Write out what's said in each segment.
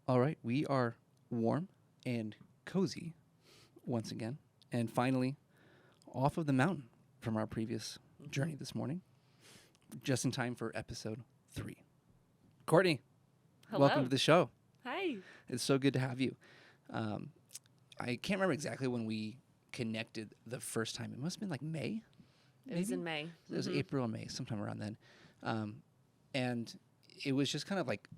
All right, we are warm and cozy once again, and finally off of the mountain from our previous journey this morning, just in time for episode 3. Courtney, Hello. welcome to the show. Hi. It's so good to have you. I can't remember exactly when we connected the first time. It must have been like May. It was in May. It was April or May, sometime around then. And it was just kind of like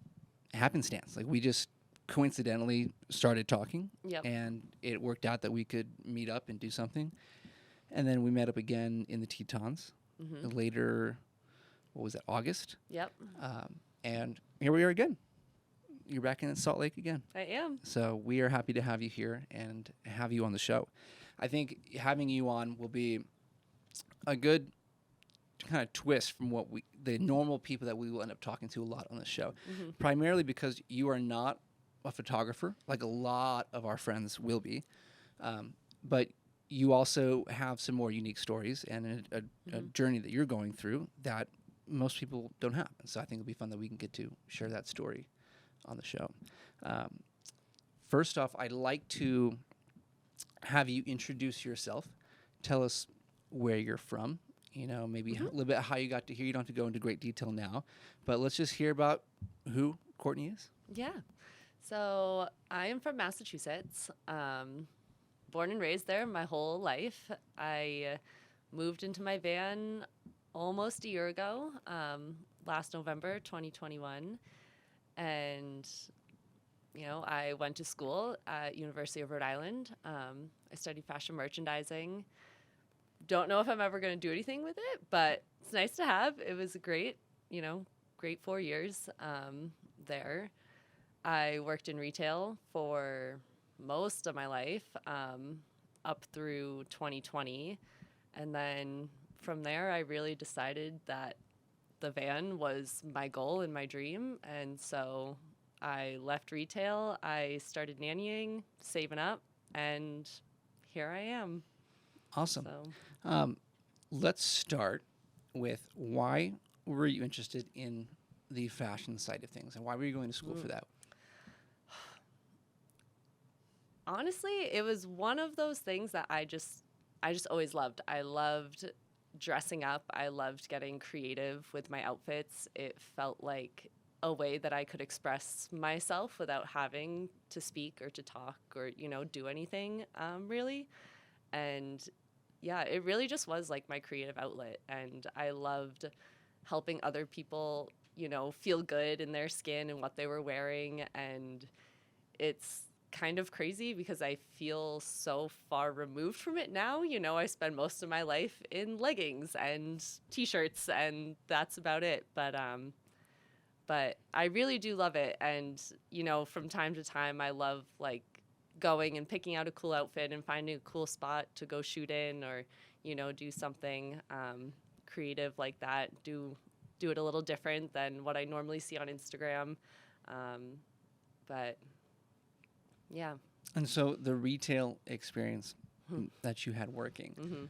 happenstance. Like we just coincidentally started talking, Yep. and it worked out that we could meet up and do something. And then we met up again in the Tetons later. What was that? August. Yep. And here we are again. You're back in Salt Lake again. I am. So we are happy to have you here and have you on the show. I think having you on will be a good kind of twist from the normal people that we will end up talking to a lot on the show. Primarily because you are not a photographer like a lot of our friends will be, but you also have some more unique stories and a journey that you're going through that most people don't have. And so I think it'll be fun that we can get to share that story on the show. First off, I'd like to have you introduce yourself. Tell us where you're from. You know, maybe a little bit how you got to here. You don't have to go into great detail now, but let's just hear about who Courtney is. Yeah. So I am from Massachusetts. Born and raised there my whole life. I moved into my van almost a year ago, last November 2021. And, you know, I went to school at University of Rhode Island. I studied fashion merchandising. Don't know if I'm ever going to do anything with it, but it's nice to have. It was a great 4 years there. I worked in retail for most of my life up through 2020. And then from there, I really decided that the van was my goal and my dream. And so I left retail. I started nannying, saving up, and here I am. Awesome. So. Let's start with why were you interested in the fashion side of things, and why were you going to school for that? Honestly, it was one of those things that I just always loved. I loved dressing up. I loved getting creative with my outfits. It felt like a way that I could express myself without having to speak or to talk or, do anything, really. And yeah, it really just was like my creative outlet. And I loved helping other people, feel good in their skin and what they were wearing. And it's kind of crazy because I feel so far removed from it now. I spend most of my life in leggings and T-shirts, and that's about it. But I really do love it. And, from time to time, I love, like, going and picking out a cool outfit and finding a cool spot to go shoot in or, do something creative like that, do it a little different than what I normally see on Instagram. But yeah. And so the retail experience that you had working,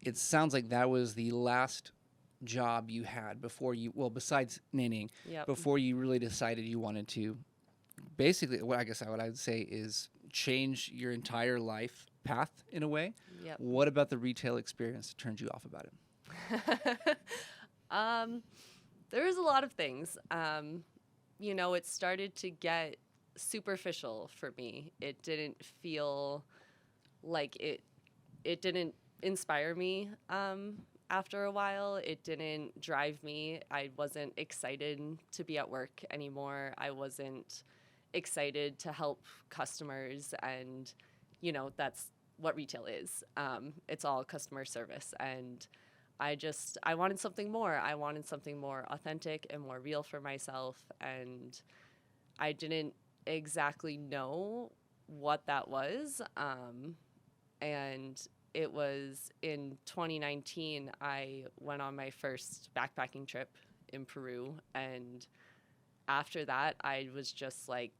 it sounds like that was the last job you had before you, well, besides nannying, before you really decided you wanted to basically, what I would say is change your entire life path in a way. Yep. What about the retail experience turned you off about it? There was a lot of things. It started to get superficial for me. It didn't feel like it didn't inspire me after a while. It didn't drive me. I wasn't excited to be at work anymore. I wasn't excited to help customers, and that's what retail is. It's all customer service, and I wanted something more. I wanted something more authentic and more real for myself, and I didn't exactly know what that was. And it was in 2019, I went on my first backpacking trip in Peru. And after that, I was just like,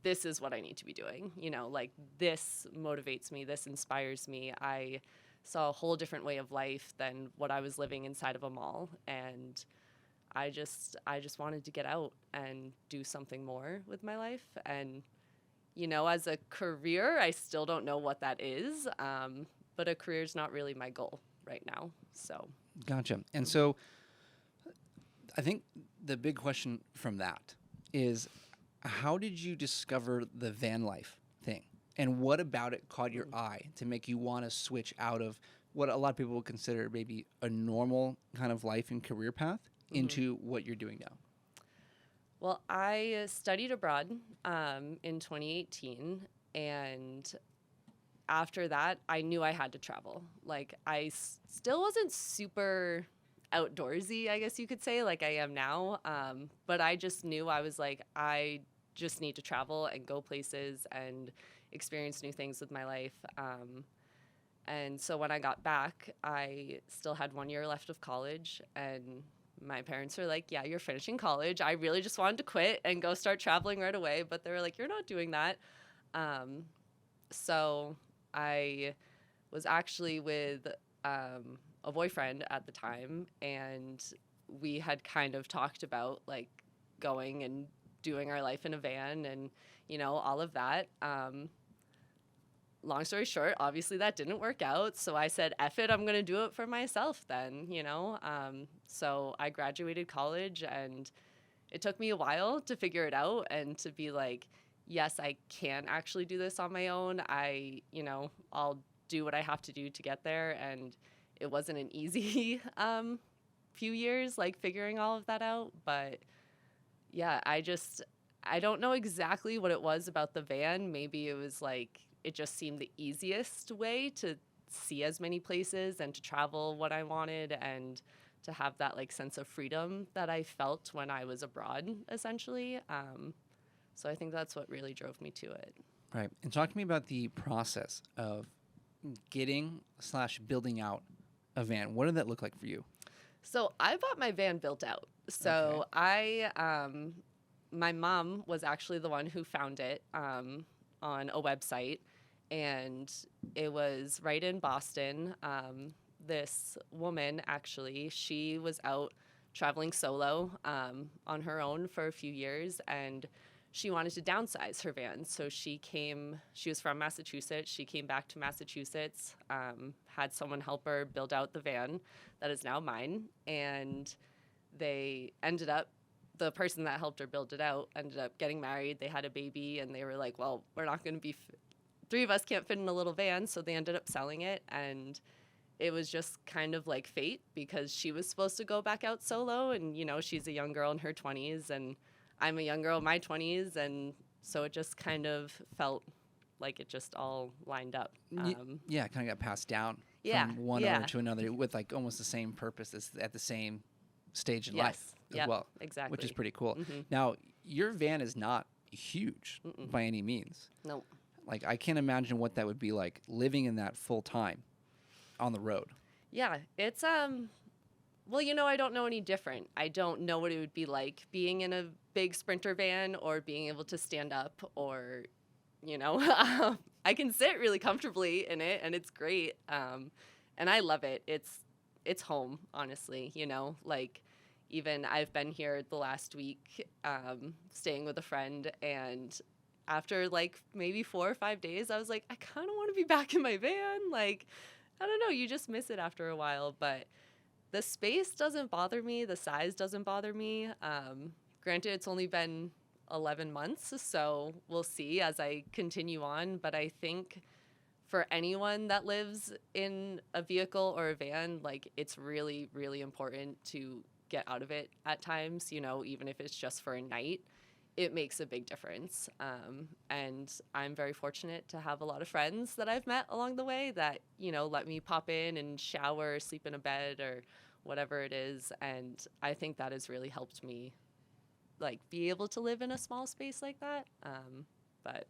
this is what I need to be doing. Like, this motivates me. This inspires me. I saw a whole different way of life than what I was living inside of a mall. And I just wanted to get out and do something more with my life. And, as a career, I still don't know what that is. But a career is not really my goal right now. So. Gotcha. And so I think the big question from that is, how did you discover the van life thing? And what about it caught your eye to make you want to switch out of what a lot of people would consider maybe a normal kind of life and career path into what you're doing now? Well, I studied abroad in 2018, and after that, I knew I had to travel. Like, I still wasn't super outdoorsy, I guess you could say, like I am now. But I just knew I was like, I just need to travel and go places and experience new things with my life. And so when I got back, I still had 1 year left of college, and my parents were like, yeah, you're finishing college. I really just wanted to quit and go start traveling right away. But they were like, you're not doing that. So I was actually with a boyfriend at the time, and we had kind of talked about like going and doing our life in a van and, all of that. Long story short, obviously that didn't work out. So I said, F it, I'm going to do it for myself then, So I graduated college, and it took me a while to figure it out and to be like, yes, I can actually do this on my own. I'll do what I have to do to get there. And it wasn't an easy few years, like figuring all of that out. But yeah, I don't know exactly what it was about the van. Maybe it was like, it just seemed the easiest way to see as many places and to travel what I wanted and to have that like sense of freedom that I felt when I was abroad, essentially. So I think that's what really drove me to it. Right. And talk to me about the process of getting/building out a van. What did that look like for you? So I bought my van built out. So my mom was actually the one who found it on a website, and it was right in Boston. This woman, actually, she was out traveling solo on her own for a few years, and she wanted to downsize her van. So she was from Massachusetts. She came back to Massachusetts, had someone help her build out the van that is now mine. And the person that helped her build it out ended up getting married. They had a baby, and they were like, well, we're not going to be, three of us can't fit in a little van. So they ended up selling it. And it was just kind of like fate, because she was supposed to go back out solo. And, she's a young girl in her 20s, and I'm a young girl in my 20s, and so it just kind of felt like it just all lined up. Yeah, it kind of got passed down from one owner to another with like almost the same purpose at the same stage in life as well. Exactly. Which is pretty cool. Now, your van is not huge by any means. Nope. Like, I can't imagine what that would be like living in that full time on the road. Yeah, it's well, I don't know any different. I don't know what it would be like being in a big Sprinter van or being able to stand up or, I can sit really comfortably in it, and it's great. And I love it. It's home, honestly, like even I've been here the last week staying with a friend, and after like maybe 4 or 5 days, I was like, I kind of want to be back in my van. Like, I don't know, you just miss it after a while, but the space doesn't bother me. The size doesn't bother me. Granted, it's only been 11 months, so we'll see as I continue on. But I think for anyone that lives in a vehicle or a van, like, it's really, really important to get out of it at times, even if it's just for a night. It makes a big difference. And I'm very fortunate to have a lot of friends that I've met along the way that, let me pop in and shower, sleep in a bed or whatever it is. And I think that has really helped me, like, be able to live in a small space like that. But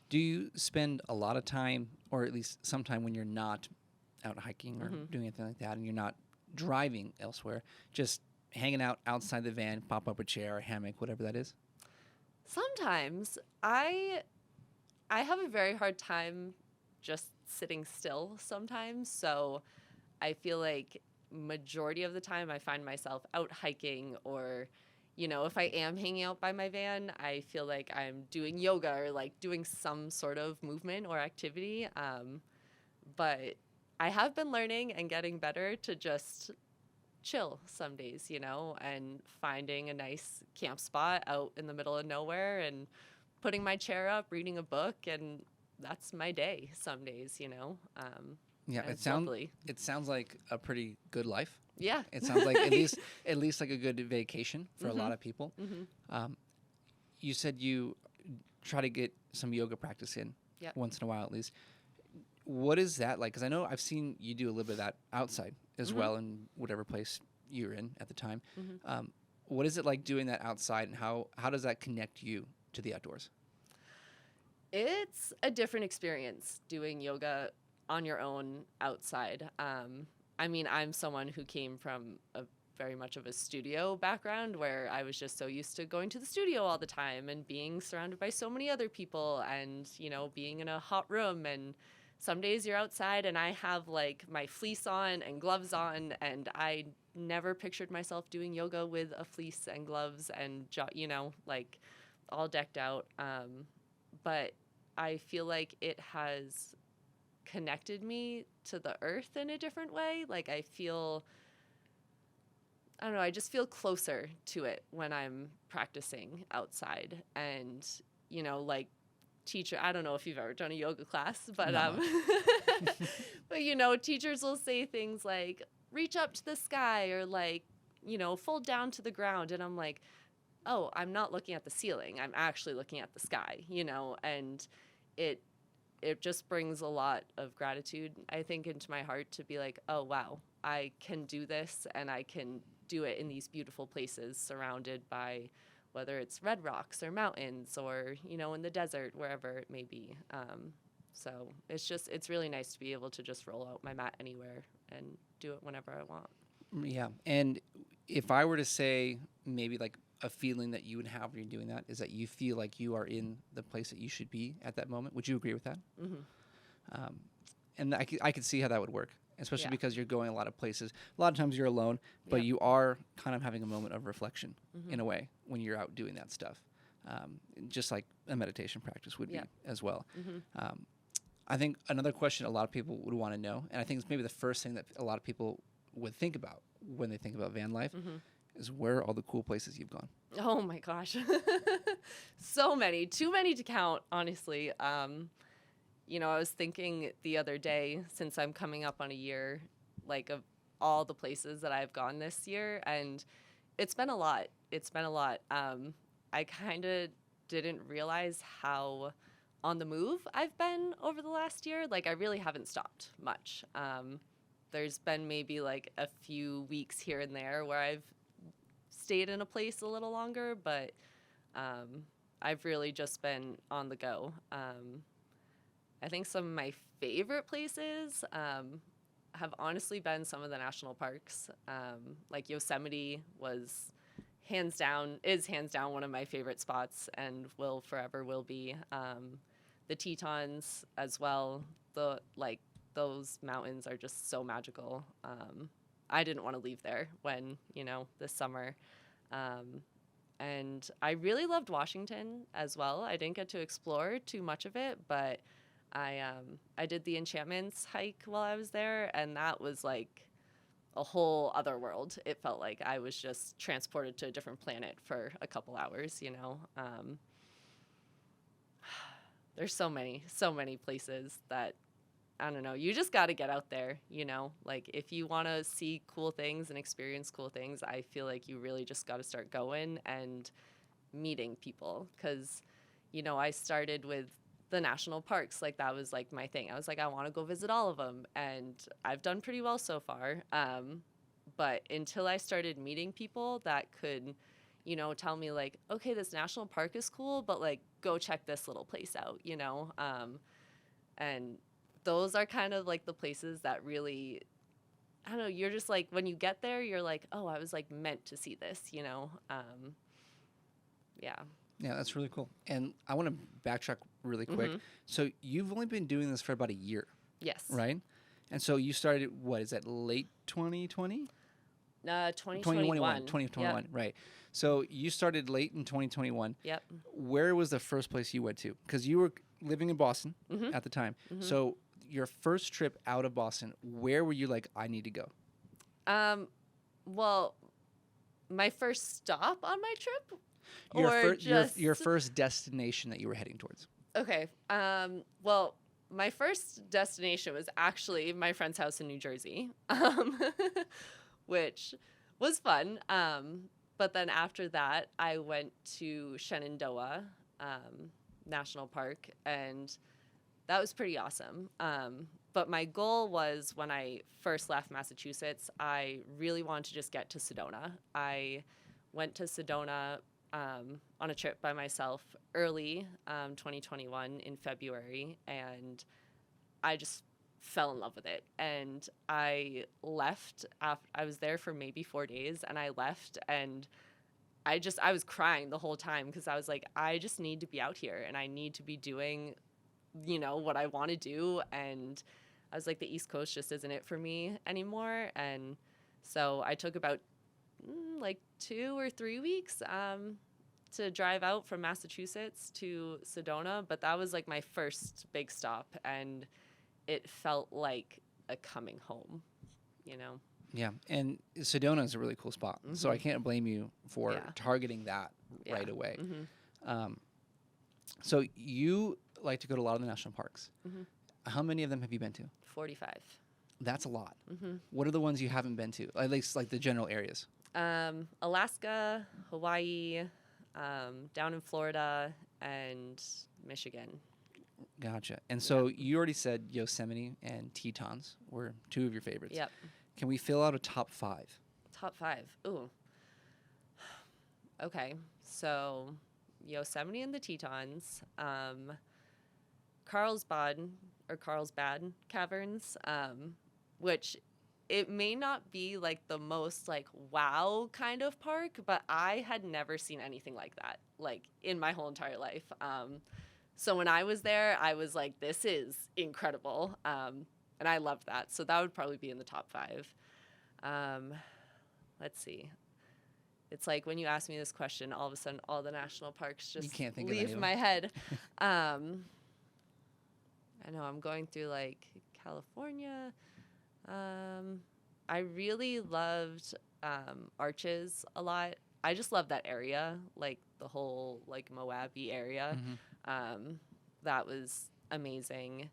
do you spend a lot of time, or at least some time when you're not out hiking or doing anything like that and you're not driving elsewhere, just hanging out outside the van, pop up a chair, a hammock, whatever that is? Sometimes I have a very hard time just sitting still sometimes. So I feel like majority of the time I find myself out hiking, or if I am hanging out by my van, I feel like I'm doing yoga or like doing some sort of movement or activity. But I have been learning and getting better to just chill some days, and finding a nice camp spot out in the middle of nowhere and putting my chair up, reading a book, and that's my day some days. Yeah, and it's lovely. it sounds like a pretty good life. Yeah. It sounds like at least like a good vacation for a lot of people. You said you try to get some yoga practice in once in a while at least. What is that like? Because I know I've seen you do a little bit of that outside as well in whatever place you're in at the time. What is it like doing that outside, and how does that connect you to the outdoors? It's a different experience doing yoga on your own outside. I mean, I'm someone who came from a very much of a studio background where I was just so used to going to the studio all the time and being surrounded by so many other people and, being in a hot room. And some days you're outside and I have like my fleece on and gloves on, and I never pictured myself doing yoga with a fleece and gloves and, like all decked out. But I feel like it has connected me to the earth in a different way. Like I don't know, I just feel closer to it when I'm practicing outside. And, like teacher, I don't know if you've ever done a yoga class, but but teachers will say things like reach up to the sky or like, fold down to the ground, and I'm like, oh, I'm not looking at the ceiling. I'm actually looking at the sky, and it just brings a lot of gratitude, I think, into my heart to be like, oh, wow, I can do this, and I can do it in these beautiful places surrounded by whether it's red rocks or mountains or, in the desert, wherever it may be. So it's really nice to be able to just roll out my mat anywhere and do it whenever I want. Yeah. And if I were to say maybe like a feeling that you would have when you're doing that is that you feel like you are in the place that you should be at that moment. Would you agree with that? And I could see how that would work, especially because you're going a lot of places. A lot of times you're alone, but you are kind of having a moment of reflection in a way when you're out doing that stuff. Just like a meditation practice would be as well. I think another question a lot of people would want to know, and I think it's maybe the first thing that a lot of people would think about when they think about van life, is where are all the cool places you've gone? Oh my gosh. So many. Too many to count, honestly. I was thinking the other day, since I'm coming up on a year, like of all the places that I've gone this year, and it's been a lot. I kind of didn't realize how on the move I've been over the last year. Like, I really haven't stopped much. There's been maybe like a few weeks here and there where I've stayed in a place a little longer, but I've really just been on the go. I think some of my favorite places have honestly been some of the national parks. Like Yosemite is hands down one of my favorite spots and forever will be. The Tetons as well. Those mountains are just so magical. I didn't want to leave there when, this summer. And I really loved Washington as well. I didn't get to explore too much of it, but I did the Enchantments hike while I was there, and that was like a whole other world. It felt like I was just transported to a different planet for a couple hours, There's so many places that, I don't know, you just got to get out there, Like, if you want to see cool things and experience cool things, I feel like you really just got to start going and meeting people. Because, I started with the national parks. Like, that was, like, my thing. I was like, I want to go visit all of them. And I've done pretty well so far. But until I started meeting people that could, tell me, like, okay, this national park is cool, but, like, go check this little place out, and those are kind of like the places that really, I don't know, you're just like, when you get there, you're like, oh, I was like meant to see this, Yeah, that's really cool. And I want to backtrack really quick. So you've only been doing this for about a year. Yes. Right? And so you started, what is that, late 2020? 2021. 2021, right. So you started late in 2021. Yep. Where was the first place you went to? Because you were living in Boston at the time. So your first trip out of Boston, where were you like, I need to go? Well, my first stop on my trip, Your first destination that you were heading towards. Okay. Well, my first destination was actually my friend's house in New Jersey, which was fun. But then after that, I went to Shenandoah National Park, and that was pretty awesome. But my goal was, when I first left Massachusetts, I really wanted to just get to Sedona. I went to Sedona on a trip by myself early 2021 in February, and I just fell in love with it. And I left I was there for maybe 4 days, and I left, and I was crying the whole time, because I was like, I just need to be out here, and I need to be doing, what I want to do. And I was like, the East Coast just isn't it for me anymore. And so I took about 2 or 3 weeks to drive out from Massachusetts to Sedona. But that was like my first big stop, and it felt like a coming home, Yeah, and Sedona is a really cool spot. So I can't blame you for targeting that right away. So you like to go to a lot of the national parks. How many of them have you been to? 45. That's a lot. What are the ones you haven't been to? At least like the general areas. Alaska, Hawaii, down in Florida, and Michigan. Gotcha. And so you already said Yosemite and Tetons were two of your favorites. Yep. Can we fill out a top 5? Top 5. Ooh. Okay. So Yosemite and the Tetons, Carlsbad Caverns, which it may not be like the most like wow kind of park, but I had never seen anything like that, like in my whole entire life. So when I was there, I was like, this is incredible. And I loved that. So that would probably be in the top 5. Let's see. It's like when you ask me this question, all of a sudden all the national parks just leave my head. I know I'm going through like California. I really loved Arches a lot. I just love that area, like the whole like Moab-y area. That was amazing.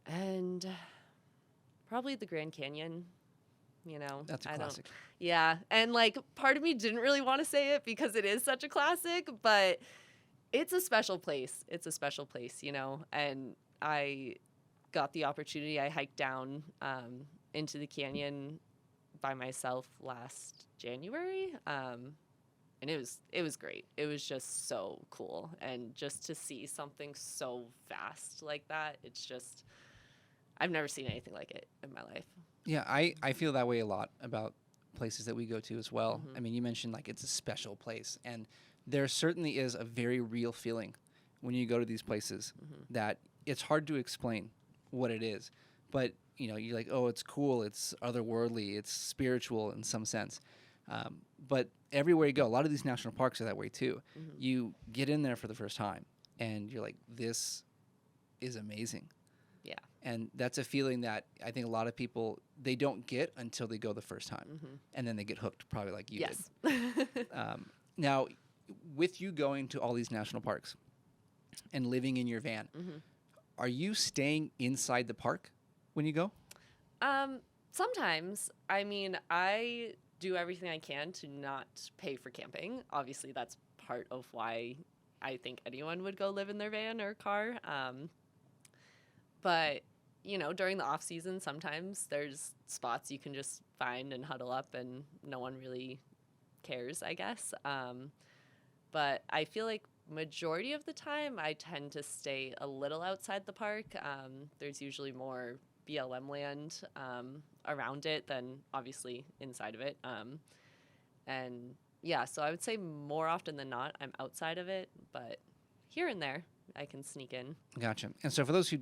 And probably the Grand Canyon, That's a classic. Yeah. And like part of me didn't really want to say it because it is such a classic, but it's a special place. It's a special place, and I got the opportunity. I hiked down into the canyon by myself last January. And it was great. It was just so cool. And just to see something so vast like that, it's just, I've never seen anything like it in my life. Yeah, I feel that way a lot about places that we go to as well. I mean, you mentioned like it's a special place, and there certainly is a very real feeling when you go to these places that it's hard to explain what it is. But, you're like, oh, it's cool, it's otherworldly, it's spiritual in some sense. But everywhere you go, a lot of these national parks are that way too. You get in there for the first time, and you're like, this is amazing. Yeah. And that's a feeling that I think a lot of people, they don't get until they go the first time. And then they get hooked, probably like you did. Now, with you going to all these national parks and living in your van, are you staying inside the park when you go? Sometimes. I mean, I do everything I can to not pay for camping. Obviously, that's part of why I think anyone would go live in their van or car. But, during the off season, sometimes there's spots you can just find and huddle up and no one really cares, I guess. But I feel like majority of the time I tend to stay a little outside the park. There's usually more BLM land around it than obviously inside of it. And yeah, so I would say more often than not, I'm outside of it, but here and there I can sneak in. Gotcha. And so for those who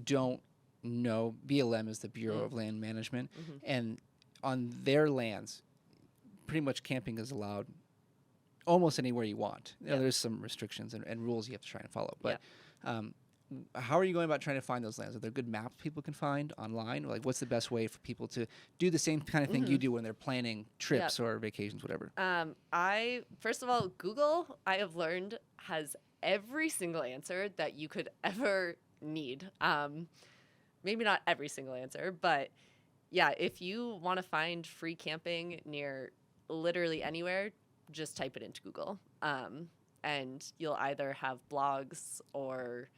don't know, BLM is the Bureau of Land Management, Mm-hmm. and on their lands, pretty much camping is allowed almost anywhere you want. You know, Yep. there's some restrictions and rules you have to try and follow. But Yep. how are you going about trying to find those lands? Are there good maps people can find online? Like, what's the best way for people to do the same kind of thing you do when they're planning trips or vacations, whatever? I first of all, Google, I have learned, has every single answer that you could ever need. Maybe not every single answer, but yeah, if you want to find free camping near literally anywhere, just type it into Google. And you'll either have blogs or,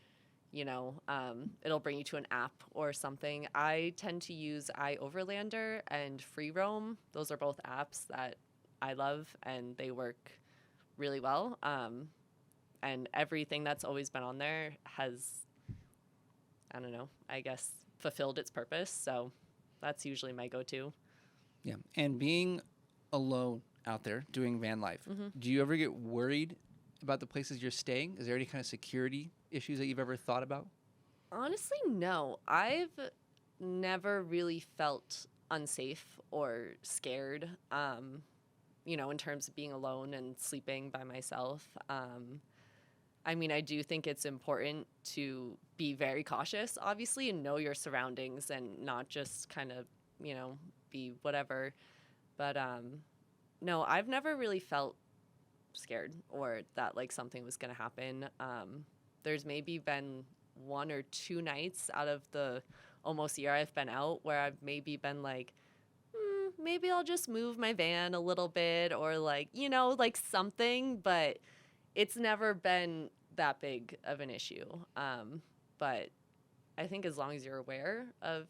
it'll bring you to an app or something. I tend to use iOverlander and Free Roam. Those are both apps that I love, and they work really well. And everything that's always been on there has, I don't know, I guess fulfilled its purpose. So that's usually my go-to. Yeah. And being alone out there doing van life, do you ever get worried about the places you're staying? Is there any kind of security issues that you've ever thought about? Honestly, no. I've never really felt unsafe or scared, in terms of being alone and sleeping by myself. I mean, I do think it's important to be very cautious, obviously, and know your surroundings and not just kind of, be whatever. But no, I've never really felt scared or that like something was going to happen. There's maybe been 1 or 2 nights out of the almost year I've been out where I've maybe been like, maybe I'll just move my van a little bit or like, like something, but it's never been that big of an issue. But I think as long as you're aware of,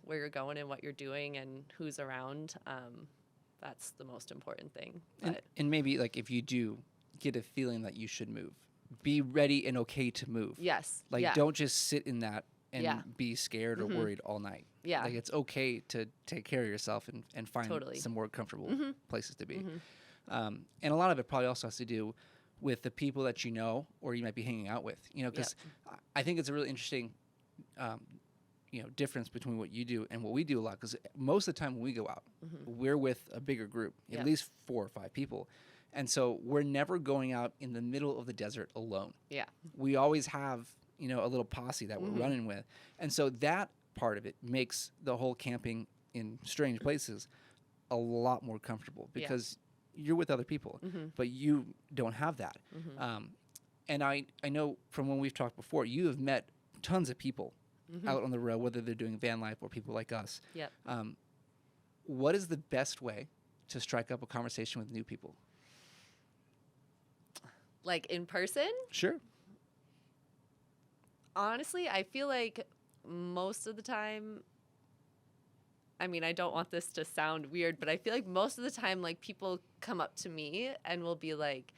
where you're going and what you're doing and who's around, that's the most important thing. And maybe like if you do get a feeling that you should move, be ready and okay to move. Yes. Like don't just sit in that and be scared or Mm-hmm. worried all night. Yeah. Like it's okay to take care of yourself and find Totally. some more comfortable places to be. Mm-hmm. And a lot of it probably also has to do with the people that you know or you might be hanging out with. Because I think it's a really interesting difference between what you do and what we do a lot, because most of the time when we go out, we're with a bigger group, at least 4 or 5 people. And so we're never going out in the middle of the desert alone. Yeah. We always have, a little posse that we're running with. And so that part of it makes the whole camping in strange places a lot more comfortable because you're with other people, but you don't have that. And I know from when we've talked before, you have met tons of people out on the road, whether they're doing van life or people like us. Yep. What is the best way to strike up a conversation with new people? Like in person? Sure. Honestly, I feel like most of the time, I mean, I don't want this to sound weird, but I feel like most of the time, like people come up to me and will be like,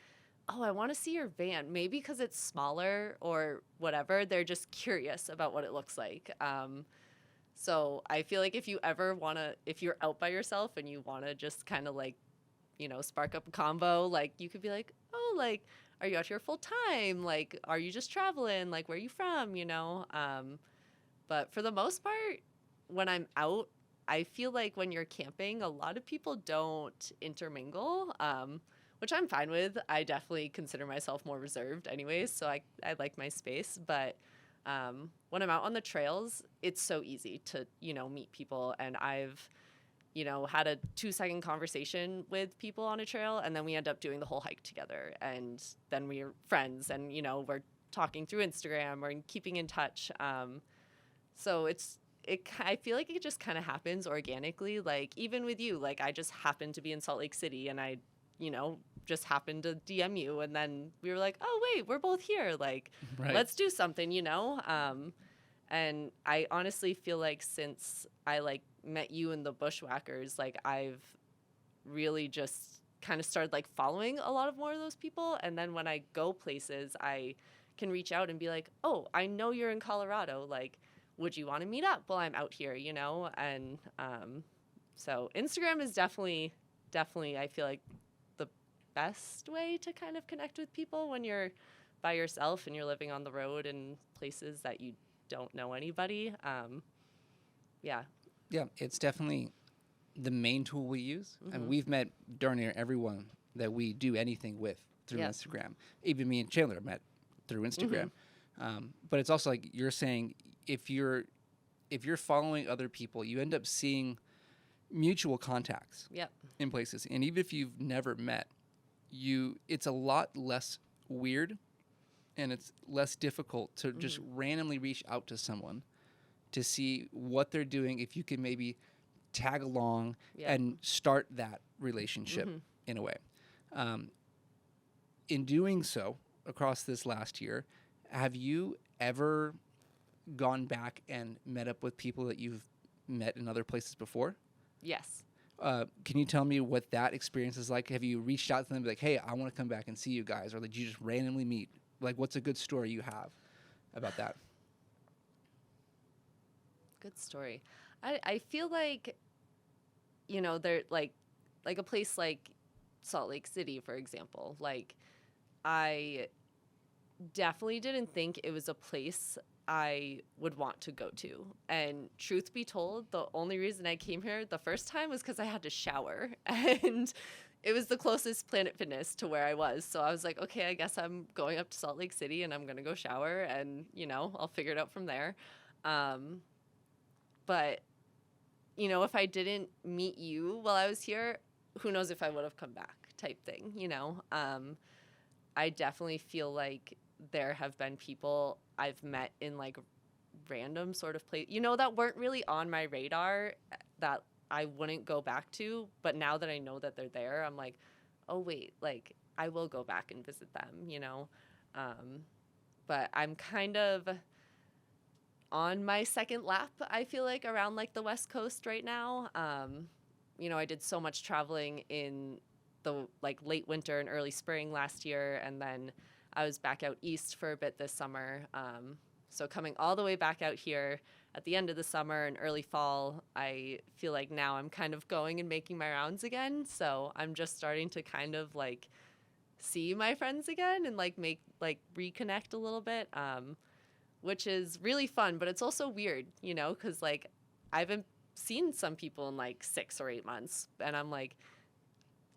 oh, I want to see your van. Maybe because it's smaller or whatever. They're just curious about what it looks like. So I feel like if you're out by yourself and you want to just kind of like, spark up a combo, like you could be like, oh, like, are you out here full time? Like, are you just traveling? Like, where are you from? But for the most part, when I'm out, I feel like when you're camping, a lot of people don't intermingle, which I'm fine with. I definitely consider myself more reserved anyways, so I like my space. But when I'm out on the trails, it's so easy to, meet people. And I've, had a 2-second conversation with people on a trail, and then we end up doing the whole hike together. And then we're friends and, we're talking through Instagram or keeping in touch. So I feel like it just kind of happens organically. Like even with you, like I just happened to be in Salt Lake City and I, just happened to DM you. And then we were like, oh, wait, we're both here. Like, let's do something, And I honestly feel like since I like met you in the Bushwhackers, like I've really just kind of started like following a lot of more of those people. And then when I go places, I can reach out and be like, oh, I know you're in Colorado. Like, would you want to meet up while I'm out here, And so Instagram is definitely, I feel like the best way to kind of connect with people when you're by yourself and you're living on the road in places that you don't know anybody. Yeah. Yeah, it's definitely the main tool we use. And Mhm. we've met darn near everyone that we do anything with through Yep. Instagram. Even me and Chandler met through Instagram. Mhm. But it's also like you're saying, if you're following other people, you end up seeing mutual contacts Yep. in places. And even if you've never met, it's a lot less weird and it's less difficult to just randomly reach out to someone to see what they're doing, if you can maybe tag along Yep. and start that relationship Mhm. in a way. In doing so across this last year, have you ever gone back and met up with people that you've met in other places before? Yes. Can you tell me what that experience is like? Have you reached out to them and be like, hey, I want to come back and see you guys? Or did you just randomly meet? Like, what's a good story you have about that? Good story. I feel like, they're like a place like Salt Lake City, for example. Like, I definitely didn't think it was a place I would want to go to. And truth be told, the only reason I came here the first time was because I had to shower. And it was the closest Planet Fitness to where I was. So I was like, okay, I guess I'm going up to Salt Lake City and I'm going to go shower and, I'll figure it out from there. But, if I didn't meet you while I was here, who knows if I would have come back type thing. I definitely feel like there have been people I've met in like random sort of place, that weren't really on my radar that I wouldn't go back to. But now that I know that they're there, I'm like, oh, wait, like I will go back and visit them. But I'm kind of on my second lap, I feel like, around like the West Coast right now. I did so much traveling in the like late winter and early spring last year, and then I was back out east for a bit this summer. So coming all the way back out here at the end of the summer and early fall, I feel like now I'm kind of going and making my rounds again. So I'm just starting to kind of like see my friends again and like reconnect a little bit, which is really fun. But it's also weird, because like I haven't seen some people in like 6 or 8 months, and I'm like,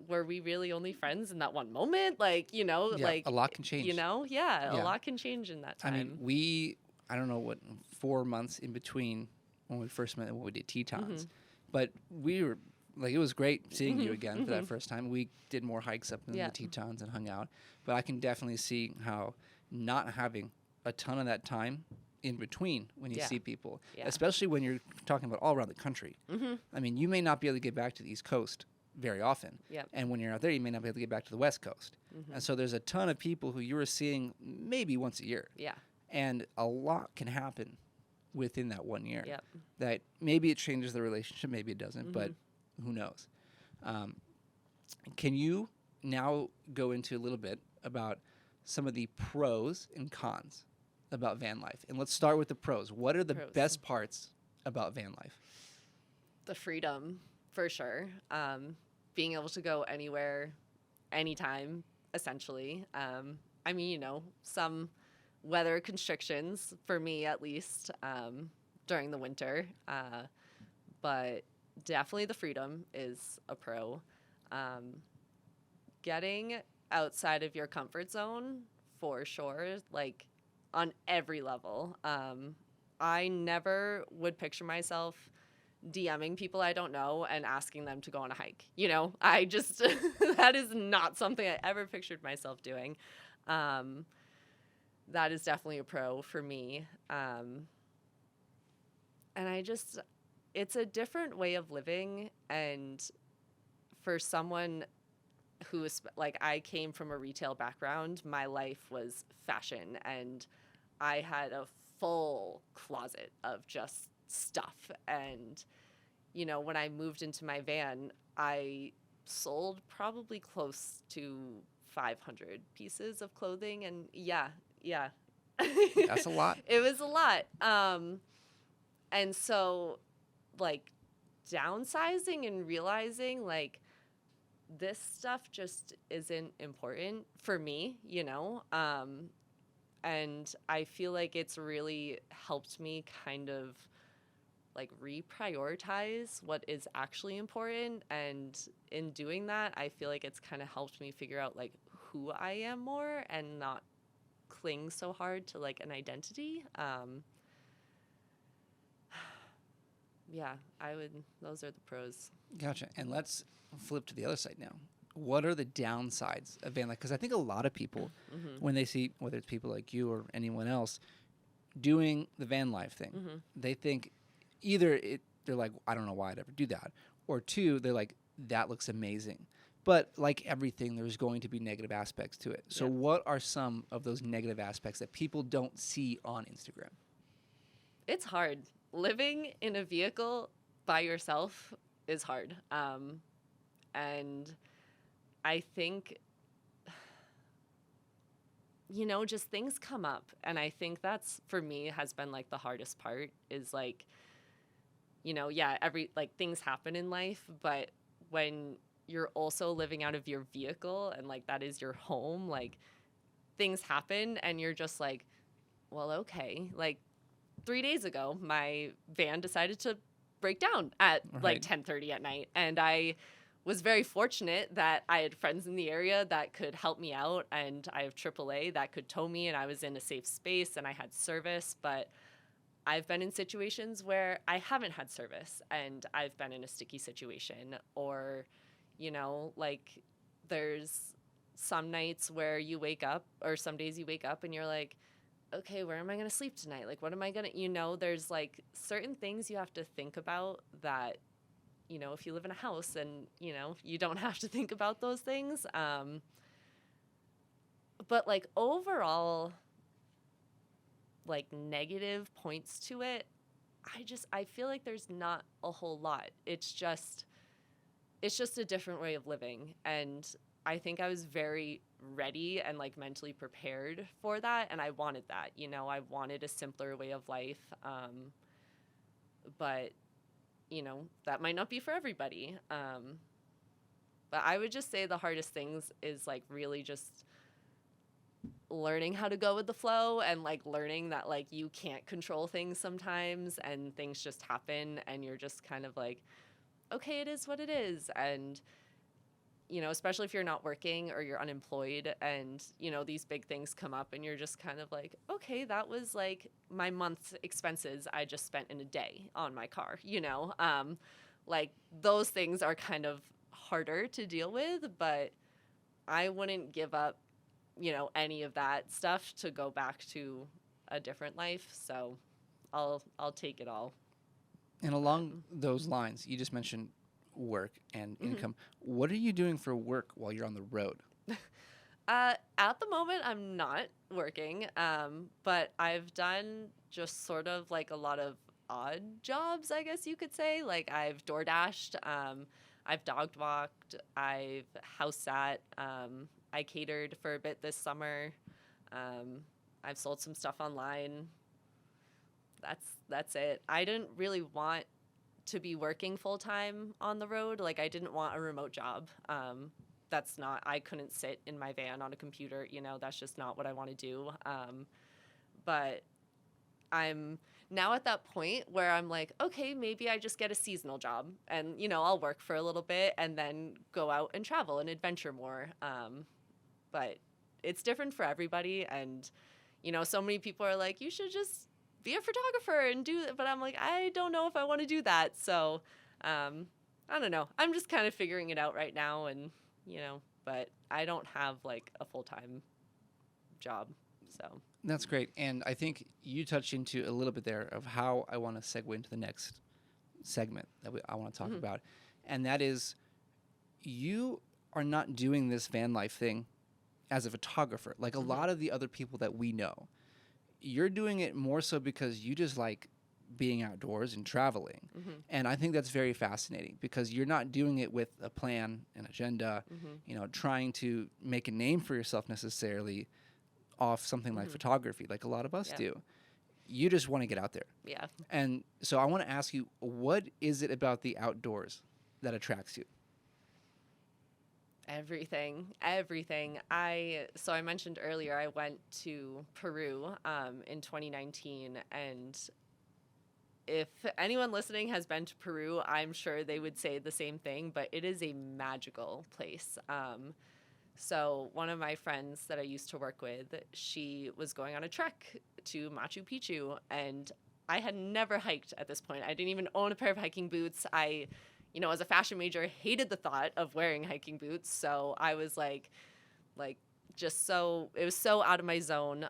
were we really only friends in that one moment? Like, Yeah, like, a lot can change. Yeah, a lot can change in that time. I mean, I don't know what, 4 months in between when we first met and when we did Tetons, but we were like, it was great seeing you again for that first time. We did more hikes up in the Tetons and hung out, but I can definitely see how not having a ton of that time in between when you see people, especially when you're talking about all around the country. I mean, you may not be able to get back to the East Coast very often. And when you're out there, you may not be able to get back to the West Coast. And so there's a ton of people who you were seeing maybe once a year. And a lot can happen within that 1 year. That maybe it changes the relationship, maybe it doesn't, but who knows? Can you now go into a little bit about some of the pros and cons about van life? And let's start with the pros. What are the best parts about van life? The freedom, for sure. Being able to go anywhere, anytime, essentially. I mean, some weather constrictions, for me at least, during the winter. But definitely the freedom is a pro. Getting outside of your comfort zone, for sure, like on every level. I never would picture myself DMing people I don't know and asking them to go on a hike. I just, that is not something I ever pictured myself doing. That is definitely a pro for me. And it's a different way of living. And for someone who is like, I came from a retail background, my life was fashion, and I had a full closet of just stuff. And, when I moved into my van, I sold probably close to 500 pieces of clothing. And yeah. That's a lot. It was a lot. And so, like, downsizing and realizing, like, this stuff just isn't important for me, and I feel like it's really helped me kind of like reprioritize what is actually important. And in doing that, I feel like it's kind of helped me figure out like who I am more and not cling so hard to like an identity. Yeah, those are the pros. Gotcha. And let's flip to the other side now. What are the downsides of van life? Because I think a lot of people, when they see, whether it's people like you or anyone else, doing the van life thing, they think either they're like, I don't know why I'd ever do that, or two, they're like, that looks amazing. But like everything, there's going to be negative aspects to it. So what are some of those negative aspects that people don't see on Instagram? It's hard. Living in a vehicle by yourself is hard. And I think, just things come up. And I think that's, for me, has been like the hardest part is like, things happen in life, but when you're also living out of your vehicle and like that is your home, like things happen and you're just like, well, okay. Like 3 days ago, my van decided to break down at like 10:30 at night. And I was very fortunate that I had friends in the area that could help me out. And I have AAA that could tow me and I was in a safe space and I had service. But I've been in situations where I haven't had service and I've been in a sticky situation, or, like there's some nights where you wake up, or some days you wake up and you're like, okay, where am I going to sleep tonight? Like, what am I going to, there's like certain things you have to think about that, if you live in a house and, you don't have to think about those things. But like overall, like negative points to it, I feel like there's not a whole lot. It's just a different way of living. And I think I was very ready and like mentally prepared for that. And I wanted that, I wanted a simpler way of life. But, that might not be for everybody. But I would just say the hardest things is like really just learning how to go with the flow and like learning that like you can't control things sometimes and things just happen and you're just kind of like, okay, it is what it is. And especially if you're not working or you're unemployed and, these big things come up and you're just kind of like, okay, that was like my month's expenses I just spent in a day on my car, like those things are kind of harder to deal with, but I wouldn't give up, any of that stuff to go back to a different life. So I'll take it all. And along those lines, you just mentioned work and income. What are you doing for work while you're on the road? At the moment, I'm not working, but I've done just sort of like a lot of odd jobs, I guess you could say. Like I've door dashed, I've dog walked, I've house sat, I catered for a bit this summer. I've sold some stuff online. That's it. I didn't really want to be working full time on the road. Like I didn't want a remote job. I couldn't sit in my van on a computer, that's just not what I want to do. But I'm now at that point where I'm like, okay, maybe I just get a seasonal job and, I'll work for a little bit and then go out and travel and adventure more. But it's different for everybody. And, so many people are like, you should just be a photographer and do it. But I'm like, I don't know if I want to do that. So, I don't know. I'm just kind of figuring it out right now. And, but I don't have like a full-time job. So that's great. And I think you touched into a little bit there of how I want to segue into the next segment that I want to talk about. And that is, you are not doing this van life thing as a photographer. Like a lot of the other people that we know, you're doing it more so because you just like being outdoors and traveling. And I think that's very fascinating because you're not doing it with a plan, an agenda, trying to make a name for yourself necessarily off something like photography, like a lot of us do. You just want to get out there. Yeah. And so I want to ask you, what is it about the outdoors that attracts you? Everything. So I mentioned earlier, I went to Peru in 2019, and if anyone listening has been to Peru, I'm sure they would say the same thing, but it is a magical place. So one of my friends that I used to work with, she was going on a trek to Machu Picchu, and I had never hiked at this point. I didn't even own a pair of hiking boots. I, as a fashion major, hated the thought of wearing hiking boots. So I was just so, it was so out of my zone.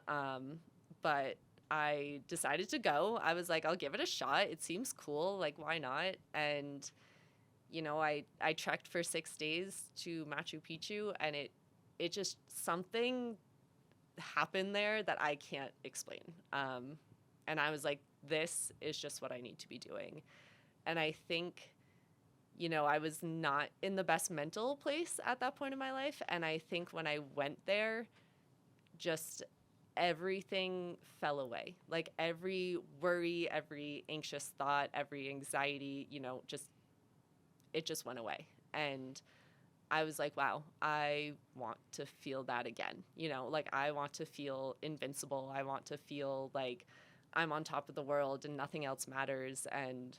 But I decided to go. I was like, I'll give it a shot. It seems cool. Like, why not? And I trekked for 6 days to Machu Picchu, and it just, something happened there that I can't explain. And I was like, this is just what I need to be doing. And I think, I was not in the best mental place at that point in my life. And I think when I went there, just everything fell away. Like every worry, every anxious thought, every anxiety, it just went away. And I was like, wow, I want to feel that again. Like I want to feel invincible. I want to feel like I'm on top of the world and nothing else matters. And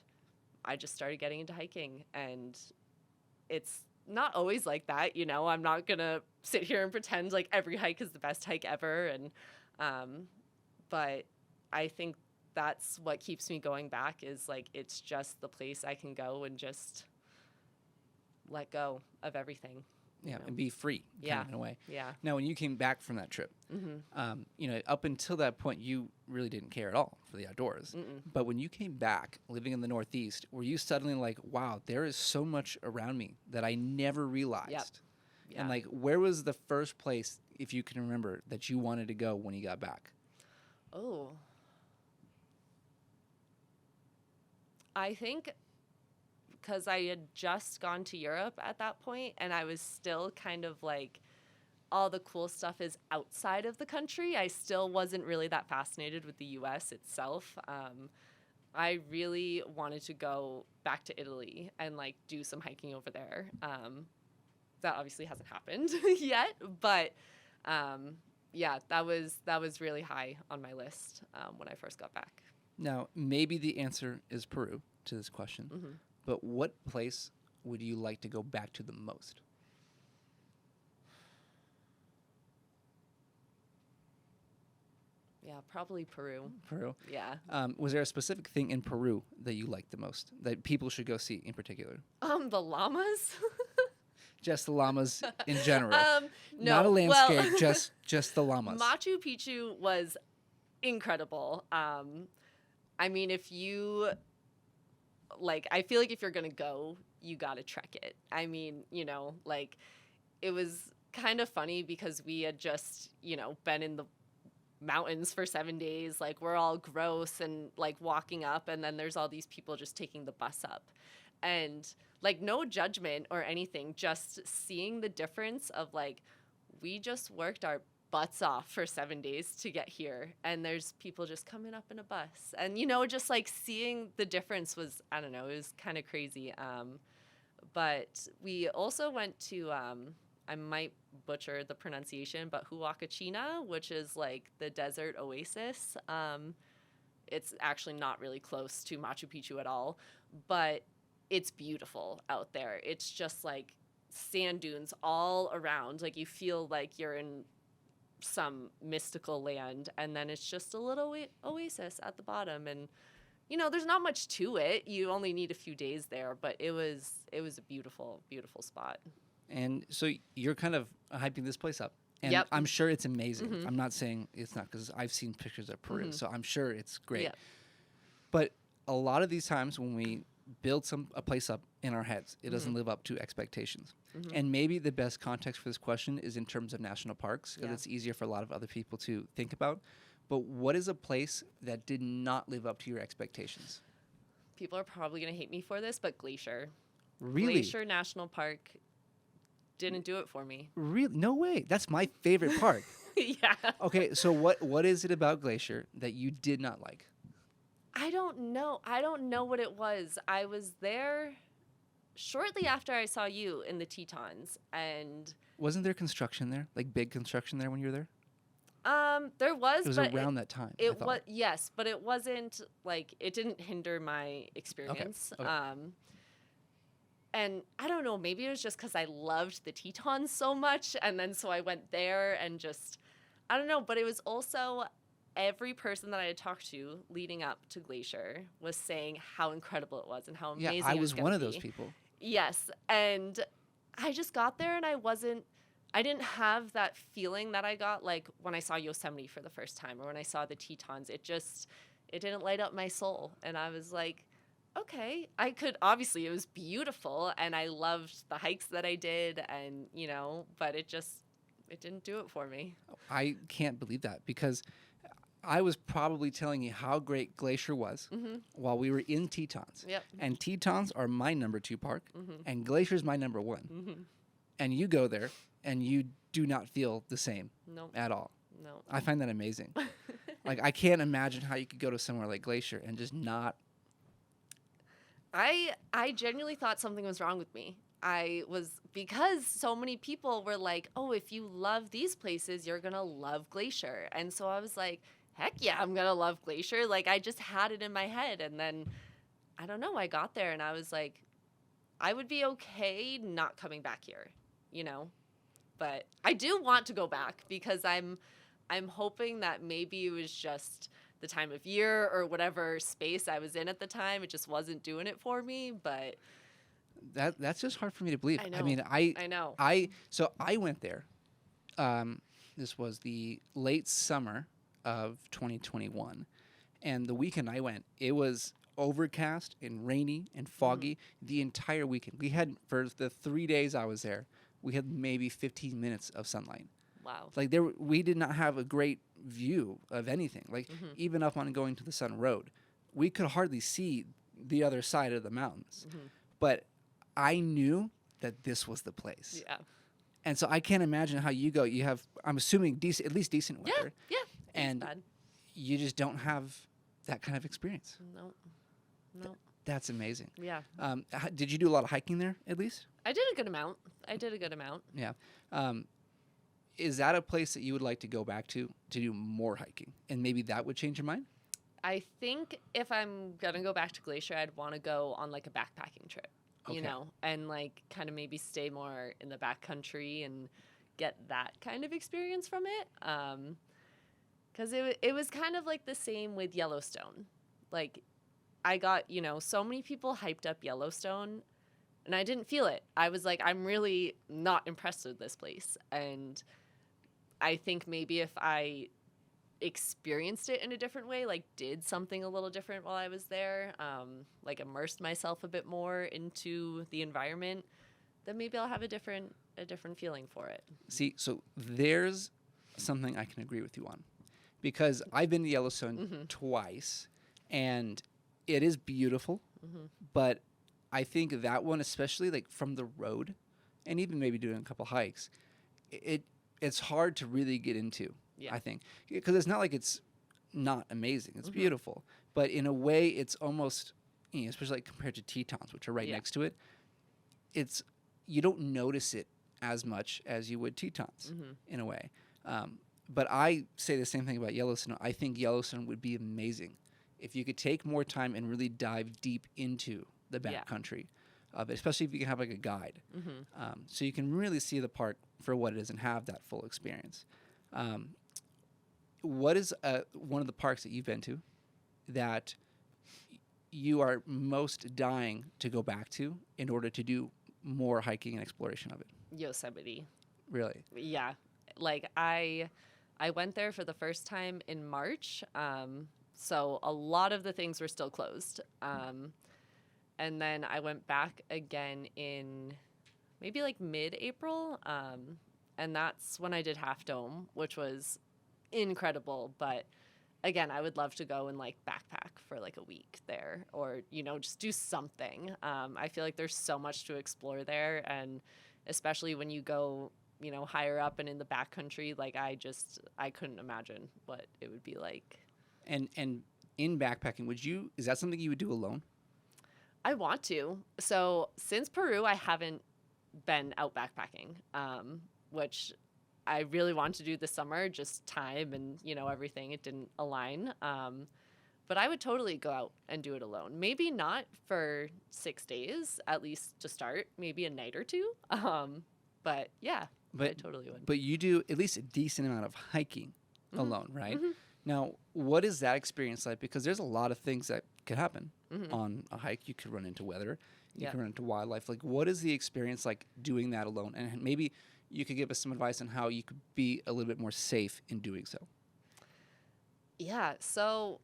I just started getting into hiking, and it's not always like that. I'm not going to sit here and pretend like every hike is the best hike ever. And, but I think that's what keeps me going back, is like, it's just the place I can go and just let go of everything. Yeah, and be free, kind of, in a way. Yeah. Now, when you came back from that trip, up until that point, you really didn't care at all for the outdoors. Mm-mm. But when you came back, living in the Northeast, were you suddenly like, wow, there is so much around me that I never realized? Yep. Yeah. And, like, where was the first place, if you can remember, that you wanted to go when you got back? Oh. I think because I had just gone to Europe at that point, and I was still kind of like, all the cool stuff is outside of the country. I still wasn't really that fascinated with the U.S. itself. I really wanted to go back to Italy and like do some hiking over there. That obviously hasn't happened yet, but yeah, that was really high on my list when I first got back. Now, maybe the answer is Peru to this question. Mm-hmm. But what place would you like to go back to the most? Yeah, probably Peru. Peru. Yeah. Was there a specific thing in Peru that you liked the most, that people should go see in particular? The llamas. Just the llamas in general. No, not a landscape, just the llamas. Machu Picchu was incredible. I mean, if you I feel like if you're gonna go, you gotta trek it. I mean, it was kind of funny because we had just, been in the mountains for 7 days. Like, we're all gross and like walking up, and then there's all these people just taking the bus up. And like, no judgment or anything, just seeing the difference of like, we just worked our butts off for 7 days to get here, and there's people just coming up in a bus, and just like seeing the difference was, I don't know, it was kind of crazy. But we also went to I might butcher the pronunciation, but Huacachina, which is like the desert oasis. It's actually not really close to Machu Picchu at all, but it's beautiful out there. It's just like sand dunes all around. Like, you feel like you're in some mystical land, and then it's just a little oasis at the bottom. And there's not much to it. You only need a few days there, but it was a beautiful spot. And so you're kind of hyping this place up, and Yep. I'm sure it's amazing. Mm-hmm. I'm not saying it's not, because I've seen pictures of Peru, Mm-hmm. so I'm sure it's great. Yep. But a lot of these times when we build a place up in our heads, it doesn't Mm-hmm. live up to expectations. Mm-hmm. And maybe the best context for this question is in terms of national parks, because Yeah. it's easier for a lot of other people to think about. But what is a place that did not live up to your expectations? People are probably going to hate me for this, but Glacier. Really? Glacier National Park didn't do it for me. Really? No way. That's my favorite park. Yeah. Okay, so what is it about Glacier that you did not like? I don't know what it was. I was there shortly after I saw you in the Tetons, and Wasn't there construction there? Like big construction there when you were there? There was, It was but around that time. I it thought. was yes, but it wasn't like it didn't hinder my experience. Okay. And I don't know, maybe it was just because I loved the Tetons so much, and then so I went there and just I don't know, but it was also every person that I had talked to leading up to Glacier was saying how incredible it was and how Yeah, amazing I it was was going one to of those be. people. Yes, and I just got there and I didn't have that feeling that I got like when I saw Yosemite for the first time or when I saw the Tetons. It didn't light up my soul, and I was like, okay, I could obviously it was beautiful and I loved the hikes that I did and but it didn't do it for me. I can't believe that because I was probably telling you how great Glacier was while we were in Tetons. Yep. And Tetons are my number 2 park, and Glacier's my number 1. Mhm. And you go there, and you do not feel the same No. at all. No. I find that amazing. Like, I can't imagine how you could go to somewhere like Glacier and just not. I genuinely thought something was wrong with me. Because so many people were like, "Oh, if you love these places, you're going to love Glacier." And so I was like, "Heck yeah, I'm going to love Glacier." Like I just had it in my head, and then I don't know, I got there and I was like, I would be okay not coming back here, But I do want to go back because I'm hoping that maybe it was just the time of year or whatever space I was in at the time. It just wasn't doing it for me, but That's just hard for me to believe. I know. I mean, I know. So I went there. This was the late summer of 2021, and the weekend I went, it was overcast and rainy and foggy the entire weekend. We had for the 3 days I was there, we had maybe 15 minutes of sunlight. Wow. Like we did not have a great view of anything. Like even up on going to the Sun Road, we could hardly see the other side of the mountains. But I knew that this was the place. Yeah. And so I can't imagine how you go. You have, I'm assuming, at least decent weather. Yeah. And bad. you just don't have that kind of experience. No. That's amazing. Yeah. Did you do a lot of hiking there, at least? I did a good amount. Yeah. Is that a place that you would like to go back to do more hiking? And maybe that would change your mind? I think if I'm going to go back to Glacier, I'd want to go on like a backpacking trip, and like kind of maybe stay more in the backcountry and get that kind of experience from it. Because it was kind of like the same with Yellowstone. Like I got, so many people hyped up Yellowstone and I didn't feel it. I was like, I'm really not impressed with this place. And I think maybe if I experienced it in a different way, like did something a little different while I was there, like immersed myself a bit more into the environment, then maybe I'll have a different feeling for it. See, so there's something I can agree with you on. Because I've been to Yellowstone twice, and it is beautiful, but I think that one, especially like from the road, and even maybe doing a couple hikes, it's hard to really get into. Yeah. I think because it's not like it's not amazing; it's beautiful, but in a way, it's almost, especially like compared to Tetons, which are right next to it. You don't notice it as much as you would Tetons in a way. But I say the same thing about Yellowstone. I think Yellowstone would be amazing if you could take more time and really dive deep into the backcountry of it, especially if you can have like a guide. So you can really see the park for what it is and have that full experience. What is one of the parks that you've been to that you are most dying to go back to in order to do more hiking and exploration of it? Yosemite. Really? Yeah. Like I went there for the first time in March. So a lot of the things were still closed. And then I went back again in maybe like mid-April. And that's when I did Half Dome, which was incredible. But again, I would love to go and like backpack for like a week there or, just do something. I feel like there's so much to explore there. And especially when you go, higher up and in the backcountry, like I couldn't imagine what it would be like. And in backpacking, is that something you would do alone? I want to. So since Peru, I haven't been out backpacking, which I really wanted to do this summer, just time and, everything, it didn't align. But I would totally go out and do it alone. Maybe not for 6 days, at least to start, maybe a night or two. But yeah, I totally would. But you do at least a decent amount of hiking alone, right? Mm-hmm. Now, what is that experience like? Because there's a lot of things that could happen Mm-hmm. on a hike. You could run into weather. You Yeah. can run into wildlife. Like, what is the experience like doing that alone? And maybe you could give us some advice on how you could be a little bit more safe in doing so. Yeah, so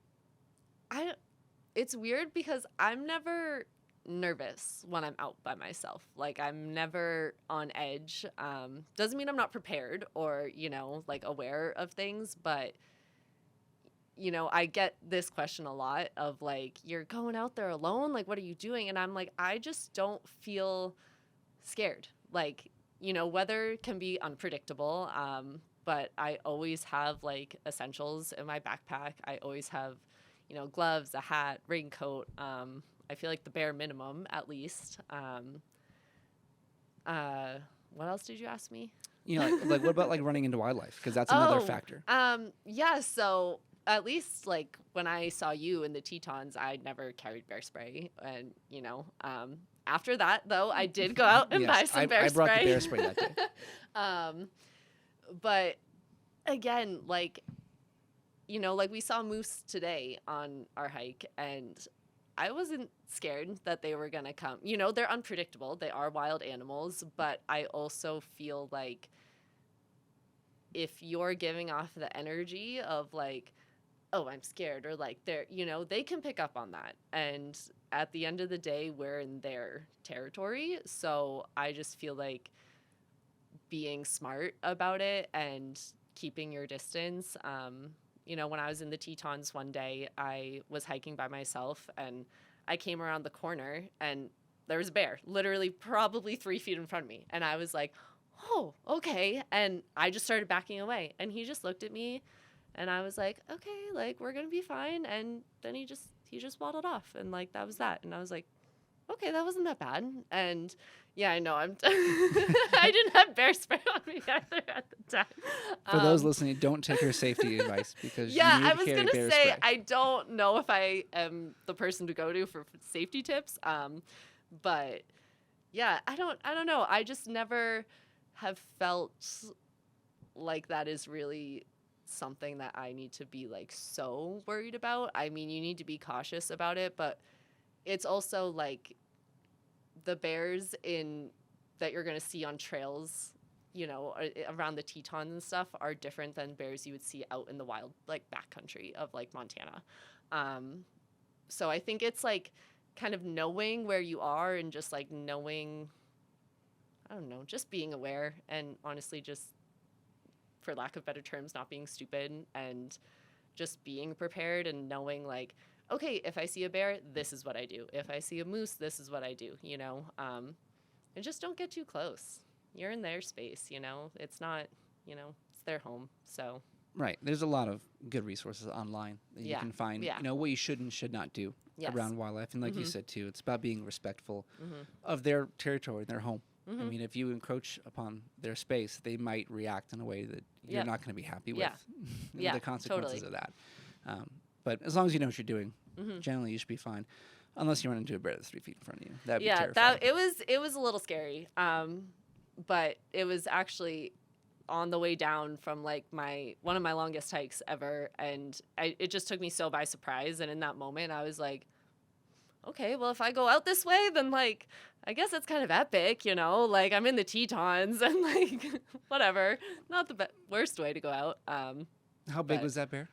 it's weird because I'm never nervous when I'm out by myself. Like, I'm never on edge. Doesn't mean I'm not prepared or, like aware of things, but I get this question a lot of like, you're going out there alone? Like, what are you doing? And I'm like, I just don't feel scared. Like, weather can be unpredictable. But I always have like essentials in my backpack. I always have, gloves, a hat, raincoat. I feel like the bare minimum at least. What else did you ask me? Like what about like running into wildlife? Because that's another factor. Yeah. So at least like when I saw you in the Tetons, I never carried bear spray, and after that though, I did go out and buy some bear spray. I brought the bear spray that day. But again, like we saw moose today on our hike, and I wasn't scared that they were gonna come. They're unpredictable. They are wild animals, but I also feel like if you're giving off the energy of like, oh, I'm scared, or like they can pick up on that. And at the end of the day, we're in their territory. So I just feel like being smart about it and keeping your distance. When I was in the Tetons one day, I was hiking by myself, and I came around the corner and there was a bear literally probably 3 feet in front of me. And I was like, oh, okay. And I just started backing away, and he just looked at me, and I was like, okay, like we're going to be fine. And then he just waddled off, and like, that was that. And I was like, okay, that wasn't that bad. And yeah, I know I didn't have bear spray on me either at the time. For those listening, don't take her safety advice because yeah, you need I was to carry gonna bear say spray. I don't know if I am the person to go to for safety tips. But yeah, I don't know. I just never have felt like that is really something that I need to be like so worried about. I mean, you need to be cautious about it, but it's also like the bears that you're going to see on trails, around the Tetons and stuff are different than bears you would see out in the wild, like backcountry of like Montana. So I think it's like kind of knowing where you are and just like knowing, I don't know, just being aware, and honestly just, for lack of better terms, not being stupid, and just being prepared and knowing like, okay, if I see a bear, this is what I do. If I see a moose, this is what I do, and just don't get too close. You're in their space, it's not, it's their home. So. Right. There's a lot of good resources online that you can find, what you should and should not do around wildlife. And like you said, too, it's about being respectful of their territory, their home. I mean, if you encroach upon their space, they might react in a way that you're not going to be happy with the consequences of that. But as long as you know what you're doing, generally you should be fine. Unless you run into a bear that's 3 feet in front of you. That'd be terrifying. It was a little scary. But it was actually on the way down from like one of my longest hikes ever, and it just took me so by surprise. And in that moment, I was like, okay, well, if I go out this way, then like I guess it's kind of epic, like I'm in the Tetons and like whatever. Not the worst way to go out. How big was that bear?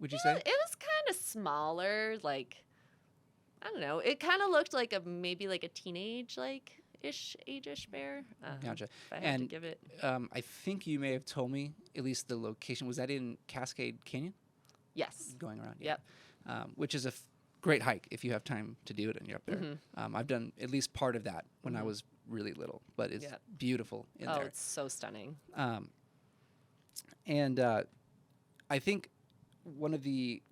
Would you say? It was kind of smaller, like I don't know. It kind of looked like maybe like a teenage age-ish bear. Gotcha. If I had to give it. I think you may have told me at least the location. Was that in Cascade Canyon? Yes. Going around. Yep. Which is a great hike if you have time to do it and you're up there. I've done at least part of that when I was really little, but it's beautiful in there. Oh, it's so stunning. And I think one of the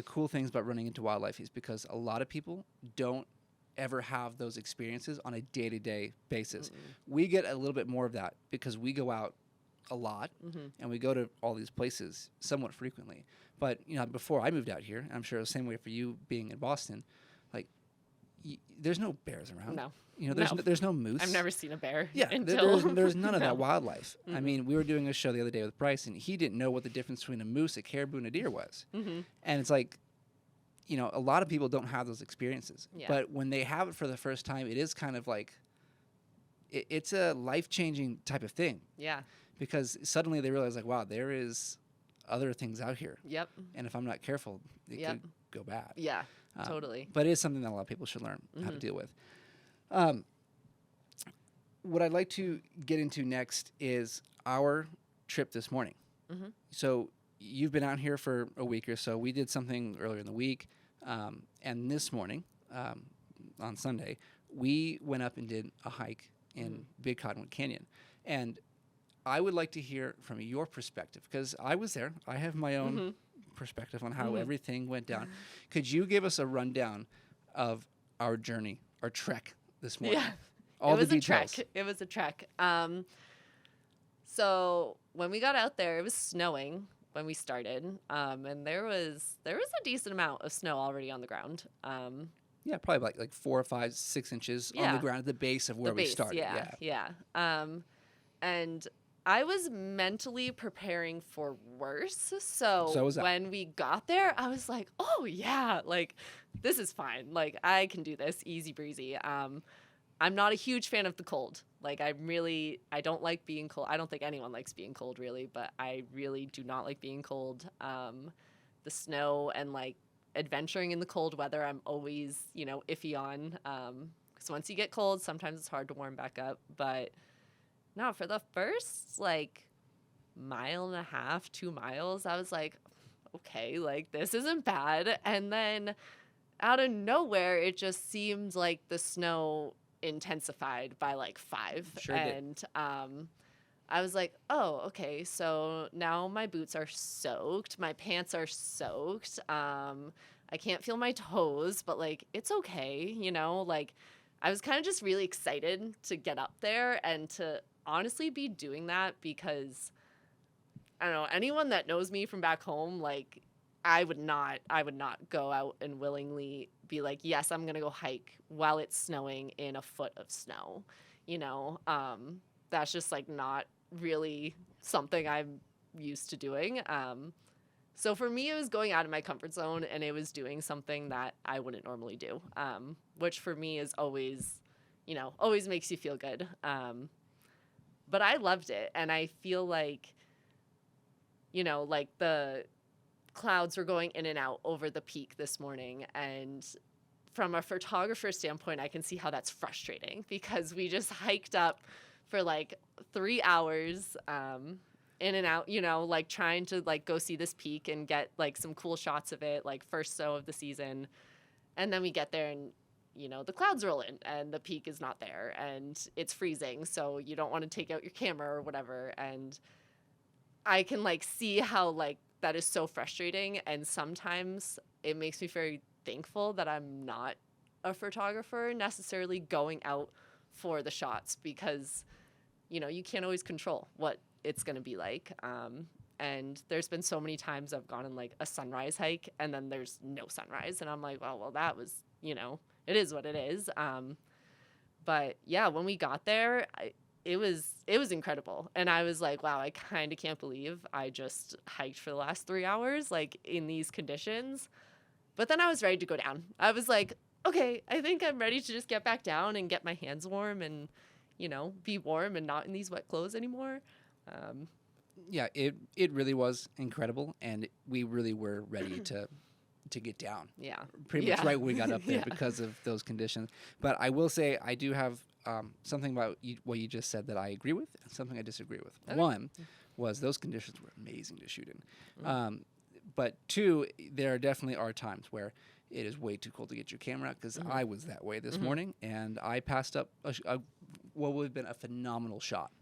cool things about running into wildlife is because a lot of people don't ever have those experiences on a day-to-day basis. We get a little bit more of that because we go out a lot and we go to all these places somewhat frequently. But before I moved out here, I'm sure the same way for you being in Boston, like there's no bears around. No. There's no moose. I've never seen a bear. Yeah, until there's none of No. that wildlife. I mean, we were doing a show the other day with Bryce, and he didn't know what the difference between a moose, a caribou, and a deer was. And it's like, a lot of people don't have those experiences. Yeah. But when they have it for the first time, it is kind of like, it's a life-changing type of thing. Yeah. Because suddenly they realize, like, wow, there is other things out here. Yep. And if I'm not careful, it could go bad. Yeah. Totally. But it is something that a lot of people should learn how to deal with. What I'd like to get into next is our trip this morning. So you've been out here for a week or so. We did something earlier in the week. And this morning, on Sunday, we went up and did a hike in Big Cottonwood Canyon. And I would like to hear from your perspective, because I was there. I have my own perspective on how everything went down. Could you give us a rundown of our journey, our trek this morning? Yeah. All it was the details. It was a trek. So when we got out there, it was snowing when we started, and there was a decent amount of snow already on the ground. Yeah, probably like 4 or 5, 6 inches on the ground at the base of where we started. Yeah. And I was mentally preparing for worse. So was I. When we got there, I was like, oh yeah, like this is fine. Like I can do this easy breezy. I'm not a huge fan of the cold. Like I don't like being cold. I don't think anyone likes being cold really, but I really do not like being cold. The snow and like adventuring in the cold weather, I'm always, iffy on. Because once you get cold, sometimes it's hard to warm back up. But no, for the first like 1.5 miles, 2 miles, I was like, okay, like this isn't bad. And then out of nowhere, it just seemed like the snow intensified by like 5. Sure and I was like, oh, okay, so now my boots are soaked, my pants are soaked, I can't feel my toes, but like it's okay, like I was kind of just really excited to get up there and to honestly be doing that, because I don't know, anyone that knows me from back home, like I would not go out and willingly be like, yes, I'm going to go hike while it's snowing in a foot of snow. That's just like not really something I'm used to doing. So for me, it was going out of my comfort zone, and it was doing something that I wouldn't normally do, which for me is always, always makes you feel good. But I loved it. And I feel like, like the clouds were going in and out over the peak this morning, and from a photographer standpoint, I can see how that's frustrating, because we just hiked up for like 3 hours in and out, like trying to like go see this peak and get like some cool shots of it, like first snow of the season. And then we get there and the clouds roll in and the peak is not there and it's freezing, so you don't want to take out your camera or whatever. And I can like see how like that is so frustrating, and sometimes it makes me very thankful that I'm not a photographer necessarily going out for the shots, because you can't always control what it's going to be like. And there's been so many times I've gone on like a sunrise hike and then there's no sunrise, and I'm like, well that was, it is what it is. But yeah, when we got there, it was incredible. And I was like, wow, I kind of can't believe I just hiked for the last 3 hours, like in these conditions. But then I was ready to go down. I was like, okay, I think I'm ready to just get back down and get my hands warm and, be warm and not in these wet clothes anymore. Yeah, it really was incredible. And we really were ready to get down. Yeah. Pretty much right when we got up there because of those conditions. But I will say I do have something about what you just said that I agree with and something I disagree with. Okay. One was those conditions were amazing to shoot in. But two, there definitely are times where it is way too cold to get your camera, because I was that way this morning, and I passed up what would have been a phenomenal shot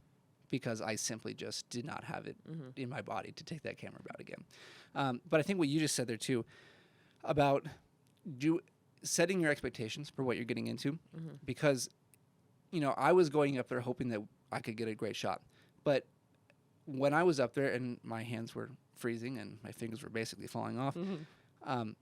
because I simply just did not have it in my body to take that camera out again. But I think what you just said there too about setting your expectations for what you're getting into, Mm-hmm. because I was going up there hoping that I could get a great shot, but when I was up there and my hands were freezing and my fingers were basically falling off, Mm-hmm. um,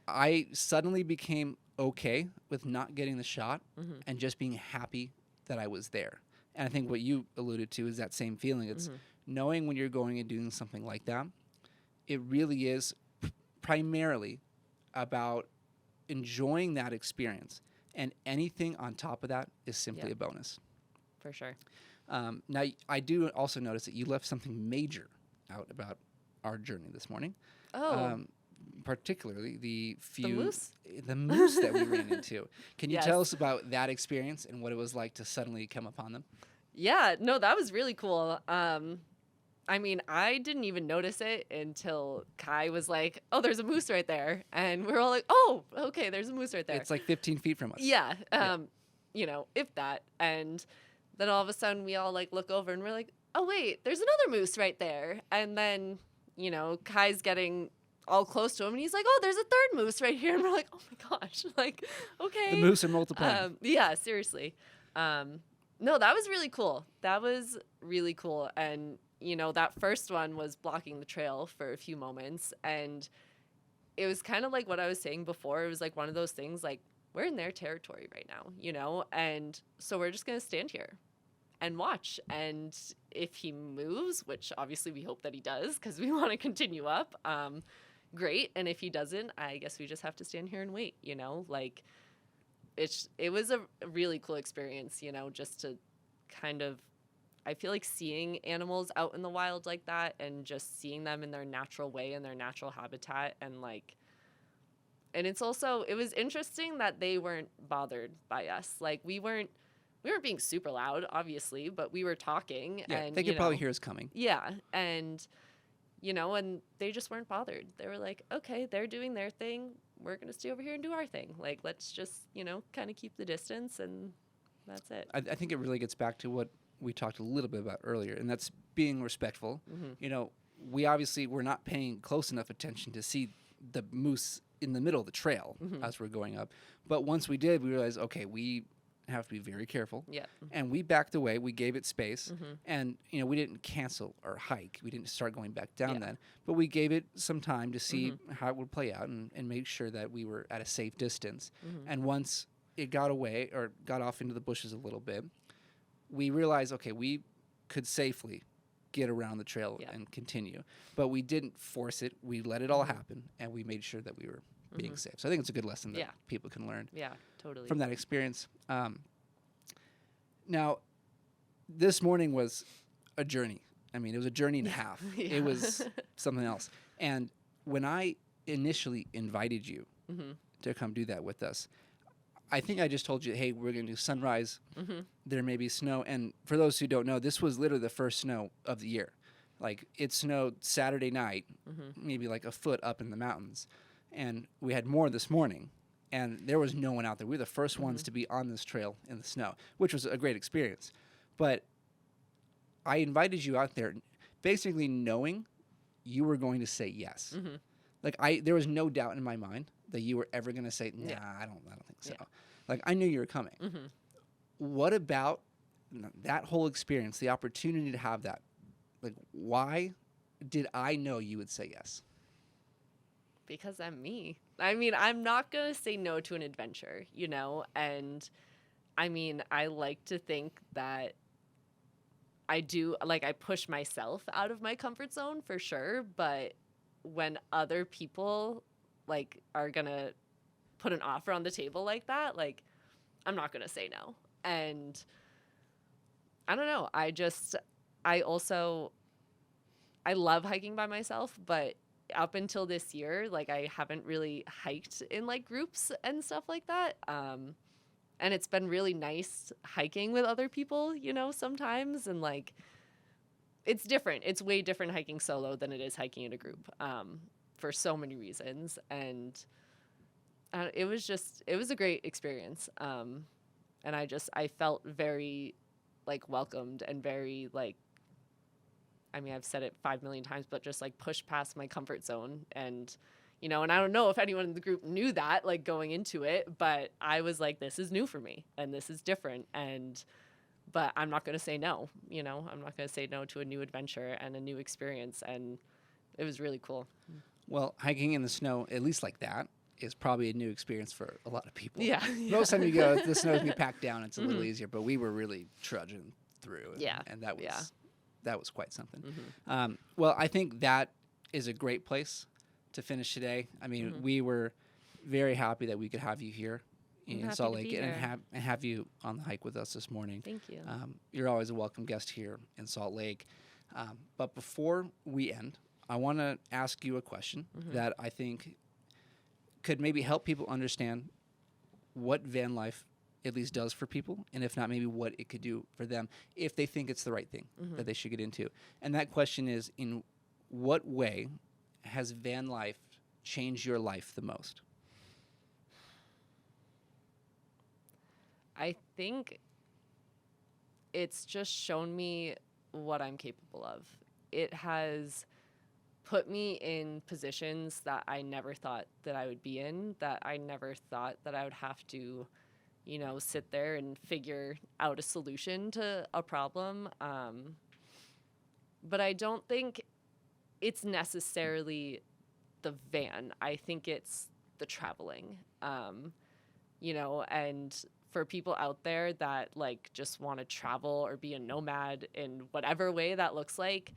I suddenly became okay with not getting the shot Mm-hmm. and just being happy that I was there. And I think what you alluded to is that same feeling. It's Mm-hmm. knowing when you're going and doing something like that, it really is primarily about enjoying that experience. And anything on top of that is simply Yeah. a bonus. For sure. Now, I do also notice that you left something major out about our journey this morning. Oh, Particularly the moose? the moose that we ran into. Can you Yes. tell us about that experience and what it was like to suddenly come upon them? Yeah, no, that was really cool. I mean, I didn't even notice it until Kai was like, "Oh, there's a moose right there," and we're all like, "Oh, okay, there's a moose right there." It's like 15 feet from us. Yeah, if that, and then all of a sudden we all like look over and we're like, "Oh wait, there's another moose right there," and then Kai's getting all close to him and he's like, "Oh, there's a third moose right here," and we're like, "Oh my gosh!" Like, okay, The moose are multiplying. yeah, seriously. No, that was really cool. That was really cool. And, that first one was blocking the trail for a few moments. And it was kind of like what I was saying before. It was like one of those things like, we're in their territory right now, And so we're just going to stand here and watch. And if he moves, which obviously we hope that he does because we want to continue up, great. And if he doesn't, I guess we just have to stand here and wait, Like, it was a really cool experience, just to kind of, I feel like seeing animals out in the wild like that and just seeing them in their natural way and their natural habitat and it was interesting that they weren't bothered by us. Like we weren't being super loud, obviously, but we were talking Yeah, and they could probably hear us coming. Yeah, and and they just weren't bothered. They were like, okay, they're doing their thing. We're going to stay over here and do our thing. Like, let's just, kind of keep the distance and that's it. I think it really gets back to what we talked a little bit about earlier, and that's being respectful. Mm-hmm. We obviously were not paying close enough attention to see the moose in the middle of the trail Mm-hmm. as we're going up. But once we did, we realized, okay, we have to be very careful. Yeah. And we backed away. We gave it space. Mm-hmm. And, we didn't cancel our hike. We didn't start going back down Yeah. then. But we gave it some time to see Mm-hmm. how it would play out and make sure that we were at a safe distance. Mm-hmm. And once it got away or got off into the bushes a little bit, we realized, okay, we could safely get around the trail Yeah. and continue. But we didn't force it. We let it all happen. And we made sure that we were being safe. So I think it's a good lesson that Yeah. people can learn Yeah, totally. from that experience. Now, this morning was a journey. I mean, it was a journey and a half. Yeah. It was something else. And when I initially invited you Mm-hmm. to come do that with us, I think I just told you, hey, we're going to do sunrise. Mm-hmm. There may be snow. And for those who don't know, this was literally the first snow of the year. Like, it snowed Saturday night, Mm-hmm. maybe like a foot up in the mountains. And we had more this morning. And there was no one out there. We were the first ones to be on this trail in the snow, which was a great experience. But I invited you out there basically knowing you were going to say yes. Mm-hmm. Like, there was no doubt in my mind that you were ever going to say, nah, Yeah. I don't think so. Yeah. Like, I knew you were coming. Mm-hmm. What about that whole experience, the opportunity to have that? Like, why did I know you would say yes? Because I'm me. I mean, I'm not going to say no to an adventure, And I mean, I like to think that I do, like, I push myself out of my comfort zone for sure. But when other people, like, are going to put an offer on the table like that, like, I'm not going to say no. And I don't know. I love hiking by myself, but up until this year, like, I haven't really hiked in like groups and stuff like that. And it's been really nice hiking with other people, sometimes. And like, it's different. It's way different hiking solo than it is hiking in a group, for so many reasons. And it was a great experience. And I felt very like welcomed and very like, I mean, I've said it 5 million times, but just like push past my comfort zone and, you know, and I don't know if anyone in the group knew that, like, going into it, but I was like, this is new for me and this is different. But I'm not going to say no, you know, I'm not going to say no to a new adventure and a new experience. And it was really cool. Well, hiking in the snow, at least like that, is probably a new experience for a lot of people. Yeah. Most time you go, the snow's gonna be packed down. It's a little easier, but we were really trudging through. And that was quite something. Well, I think that is a great place to finish today. I mean, we were very happy that we could have you here in Salt Lake and have you on the hike with us this morning. Thank you. You're always a welcome guest here in Salt Lake. But before we end, I want to ask you a question that I think could maybe help people understand what van life at least does for people, and if not, maybe what it could do for them if they think it's the right thing that they should get into. And that question is, in what way has van life changed your life the most? I think it's just shown me what I'm capable of. It has put me in positions that I never thought that I would be in, that I never thought that I would have to, you know, sit there and figure out a solution to a problem. But I don't think it's necessarily the van. I think it's the traveling, you know, and for people out there that like just want to travel or be a nomad in whatever way that looks like,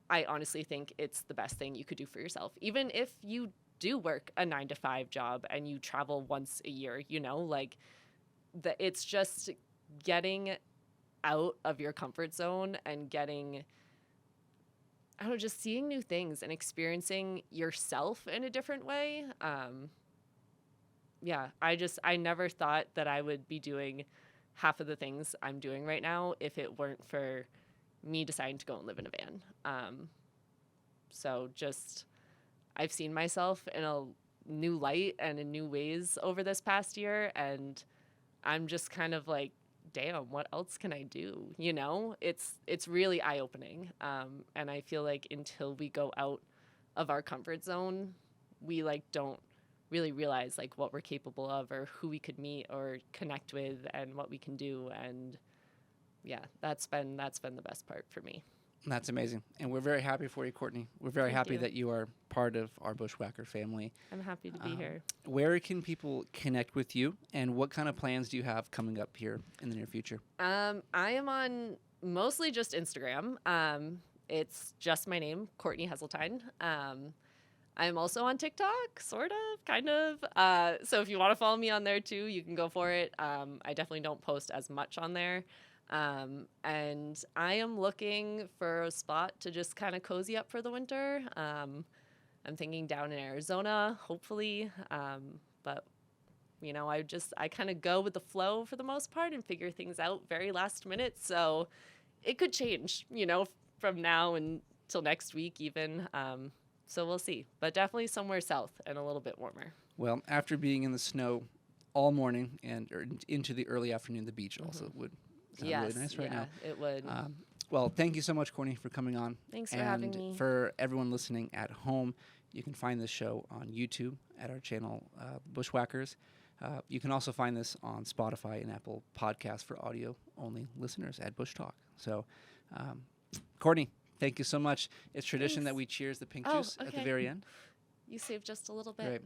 I honestly think it's the best thing you could do for yourself. Even if you do work a 9-to-5 job and you travel once a year, you know, like it's just getting out of your comfort zone and getting, I don't know, just seeing new things and experiencing yourself in a different way. Yeah, I never thought that I would be doing half of the things I'm doing right now if it weren't for me deciding to go and live in a van. So just, I've seen myself in a new light and in new ways over this past year. And I'm just kind of like, damn, what else can I do? You know, it's really eye-opening. And I feel like until we go out of our comfort zone, we like don't really realize like what we're capable of or who we could meet or connect with and what we can do. And yeah, that's been the best part for me. That's amazing. And we're very happy for you, Courtney. We're very happy that you are part of our Bushwhacker family. I'm happy to be here. Where can people connect with you, and what kind of plans do you have coming up here in the near future? I am on mostly just Instagram. It's just my name, Courtney Heseltine. I'm also on TikTok, sort of, kind of. So if you want to follow me on there too, you can go for it. I definitely don't post as much on there. And I am looking for a spot to just kind of cozy up for the winter. I'm thinking down in Arizona, hopefully. But, you know, I kind of go with the flow for the most part and figure things out very last minute. So it could change, you know, from now until next week even. So we'll see. But definitely somewhere south and a little bit warmer. Well, after being in the snow all morning and into the early afternoon, the beach also would sound really nice right now. It would. Well, thank you so much, Courtney, for coming on. Thanks for having me. And for everyone listening at home, you can find this show on YouTube at our channel, Bushwhackers. You can also find this on Spotify and Apple Podcasts for audio-only listeners at Bush Talk. So, Courtney, thank you so much. It's tradition that we cheers the pink juice at the very end. You saved just a little bit. Right.